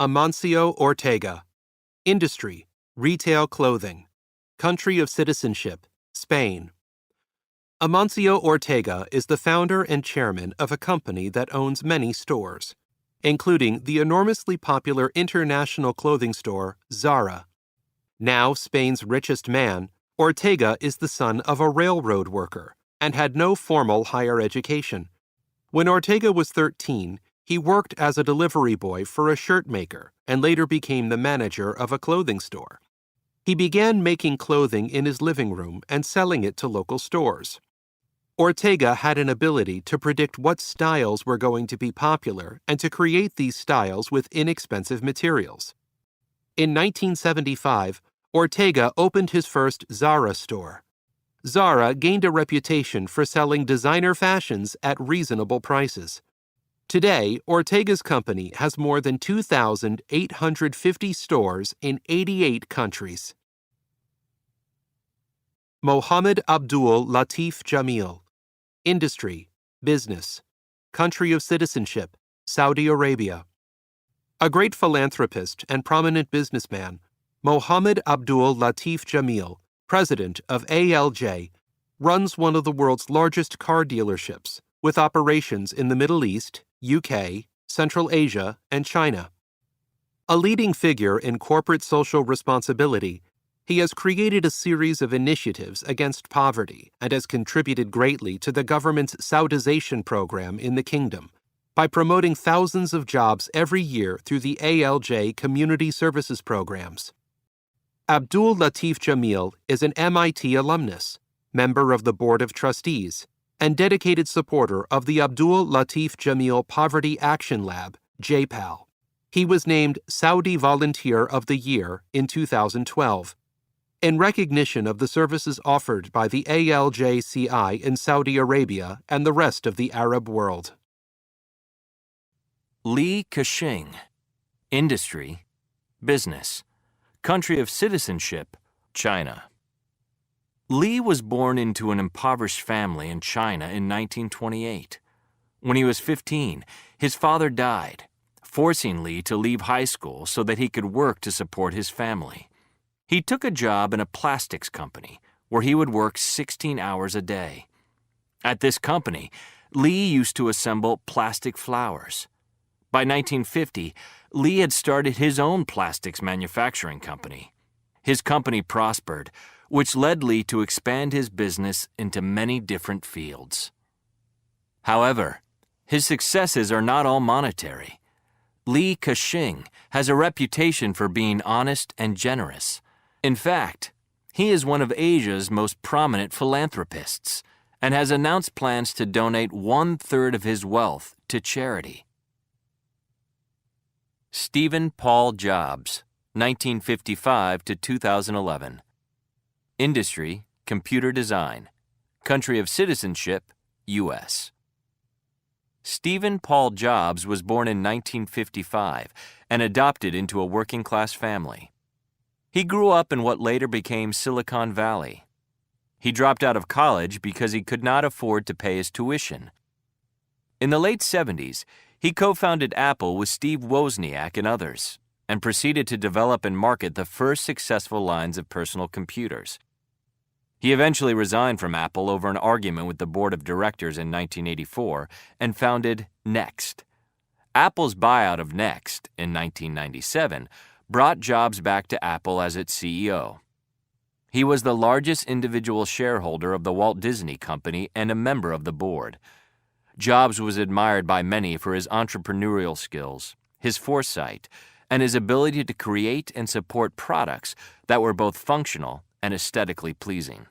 Amancio Ortega. Industry, retail clothing. Country of citizenship, Spain. Amancio Ortega is the founder and chairman of a company that owns many stores, including the enormously popular international clothing store Zara. Now Spain's richest man, Ortega is the son of a railroad worker and had no formal higher education. When Ortega was 13, he worked as a delivery boy for a shirt maker and later became the manager of a clothing store. He began making clothing in his living room and selling it to local stores. Ortega had an ability to predict what styles were going to be popular and to create these styles with inexpensive materials. In 1975, Ortega opened his first Zara store. Zara gained a reputation for selling designer fashions at reasonable prices. Today, Ortega's company has more than 2,850 stores in 88 countries. Mohammed Abdul Latif Jamil. Industry, business. Country of citizenship, Saudi Arabia. A great philanthropist and prominent businessman, Mohammed Abdul Latif Jamil, president of ALJ, runs one of the world's largest car dealerships, with operations in the Middle East, UK, Central Asia, and China. A leading figure in corporate social responsibility, he has created a series of initiatives against poverty and has contributed greatly to the government's Saudization program in the kingdom by promoting thousands of jobs every year through the ALJ community services programs. Abdul Latif Jamil is an MIT alumnus, member of the Board of Trustees, and dedicated supporter of the Abdul Latif Jamil Poverty Action Lab, JPAL. He was named Saudi Volunteer of the Year in 2012, in recognition of the services offered by the ALJCI in Saudi Arabia and the rest of the Arab world. Li Kexing. Industry, business. Country of citizenship, China. Li was born into an impoverished family in China in 1928. When he was 15, his father died, forcing Li to leave high school so that he could work to support his family. He took a job in a plastics company where he would work 16 hours a day. At this company, Li used to assemble plastic flowers. By 1950, Li had started his own plastics manufacturing company. His company prospered, which led Li to expand his business into many different fields. However, his successes are not all monetary. Li Kexing has a reputation for being honest and generous. In fact, he is one of Asia's most prominent philanthropists and has announced plans to donate 1/3 of his wealth to charity. Stephen Paul Jobs, 1955 to 2011. Industry, computer design. Country of citizenship, U.S. Stephen Paul Jobs was born in 1955 and adopted into a working-class family. He grew up in what later became Silicon Valley. He dropped out of college because he could not afford to pay his tuition. In the late 70s, he co-founded Apple with Steve Wozniak and others, and proceeded to develop and market the first successful lines of personal computers. He eventually resigned from Apple over an argument with the board of directors in 1984 and founded Next. Apple's buyout of Next in 1997 brought Jobs back to Apple as its CEO. He was the largest individual shareholder of the Walt Disney Company and a member of the board. Jobs was admired by many for his entrepreneurial skills, his foresight, and his ability to create and support products that were both functional and aesthetically pleasing.